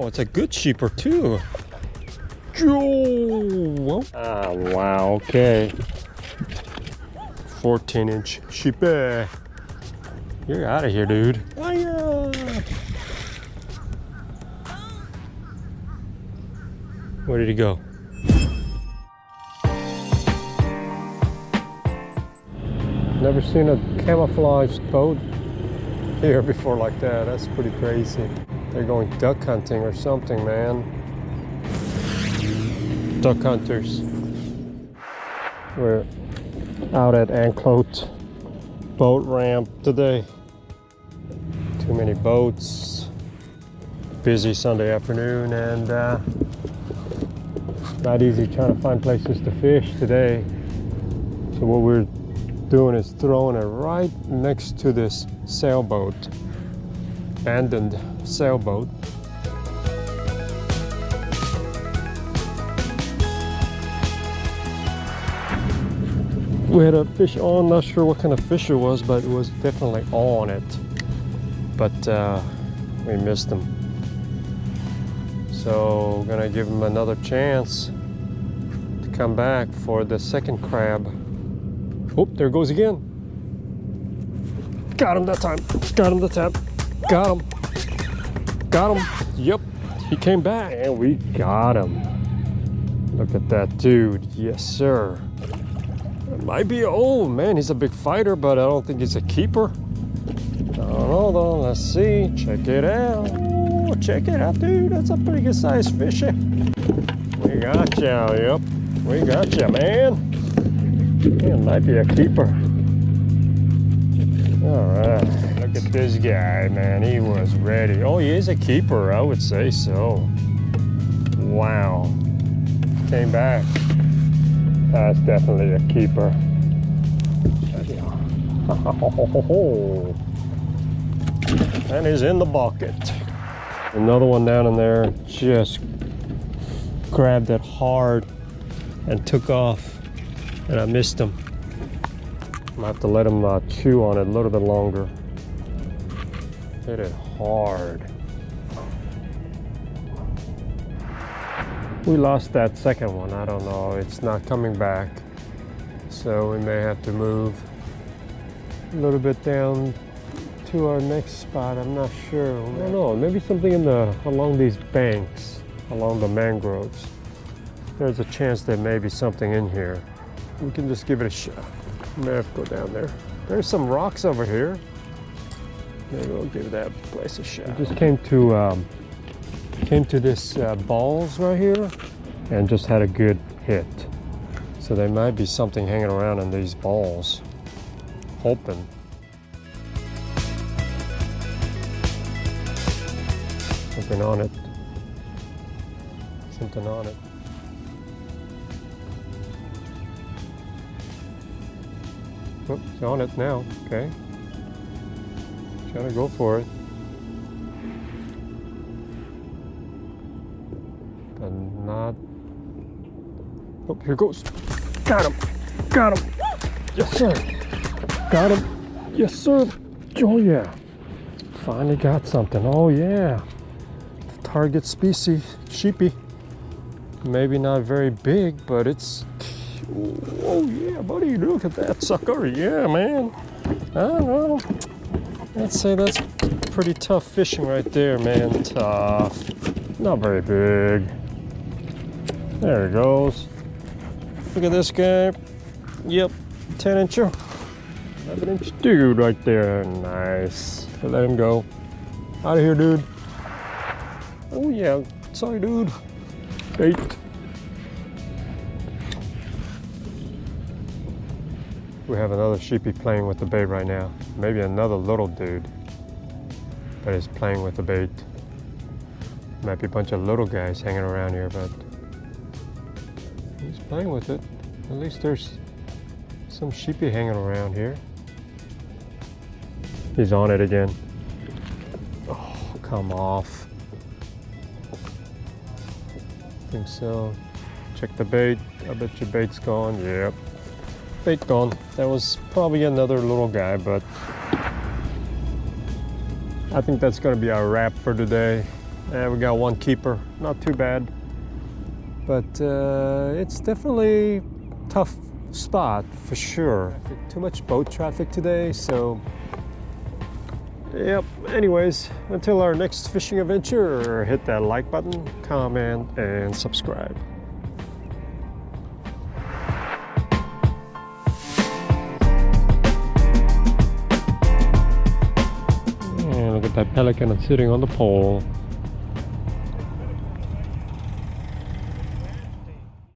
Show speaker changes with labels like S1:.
S1: Oh, it's a good sheeper too. Oh, wow, okay. 14-inch sheepy. You're out of here, dude. Where did he go? Never seen a camouflaged boat here before like that. That's pretty crazy. They're going duck hunting or something, man. Duck hunters. We're out at Anclote boat ramp today. Too many boats. Busy Sunday afternoon, and not easy trying to find places to fish today. So what we're doing is throwing it right next to this sailboat, abandoned sailboat. We had a fish on, not sure what kind of fish it was, but it was definitely on it. But we missed him. So we're gonna give him another chance to come back for the second crab. Oh, there goes again. Got him that time. Got him that time. Got him. Got him. Yep, he came back. And we got him. Look at that dude. Yes, sir. It might be, oh man, he's a big fighter, but I don't think he's a keeper. Hold on, let's see. Check it out. Oh, check it out, dude. That's a pretty good sized fish. We got you. Yep, we got you, man. It might be a keeper. All right, look at this guy, man. He was ready. Oh, he is a keeper, I would say so. Wow. Came back. That's definitely a keeper. And he's in the bucket. Another one down in there just grabbed it hard and took off, and I missed him. I'm gonna have to let him chew on it a little bit longer. Hit it hard. We lost that second one. I don't know. It's not coming back. So we may have to move a little bit down to our next spot. I'm not sure. I don't know. Maybe something in along these banks, along the mangroves. There's a chance there may be something in here. We can just give it a shot. May have to go down there. There's some rocks over here. Maybe we'll give that place a shot. We just came to this balls right here and just had a good hit. So there might be something hanging around in these balls. Hoping. Something on it. Something on it. Oh, it's on it now. Okay. Trying to go for it. But not. Oh, here goes. Got him. Got him. Yes, sir. Got him. Yes, sir. Oh, yeah. Finally got something. Oh, yeah. Target species, sheepy. Maybe not very big, but it's. Oh, yeah, buddy. Look at that sucker. Yeah, man. I don't know. I'd say that's pretty tough fishing right there, man. Tough. Not very big. There he goes. Look at this guy. Yep, 10-incher. 11-inch dude right there. Nice. Let him go. Out of here, dude. Oh yeah, sorry, dude. Bait. We have another sheepy playing with the bait right now. Maybe another little dude that is playing with the bait. Might be a bunch of little guys hanging around here, but he's playing with it. At least there's some sheepy hanging around here. He's on it again. Oh, come off. I think so. Check the bait. I bet your bait's gone. Yep. Bait gone. That was probably another little guy, but I think that's gonna be our wrap for today. We got one keeper, not too bad. But it's definitely tough spot for sure. Too much boat traffic today, so yep. Anyways, until our next fishing adventure, hit that like button, comment, and subscribe. And look at that pelican sitting on the pole.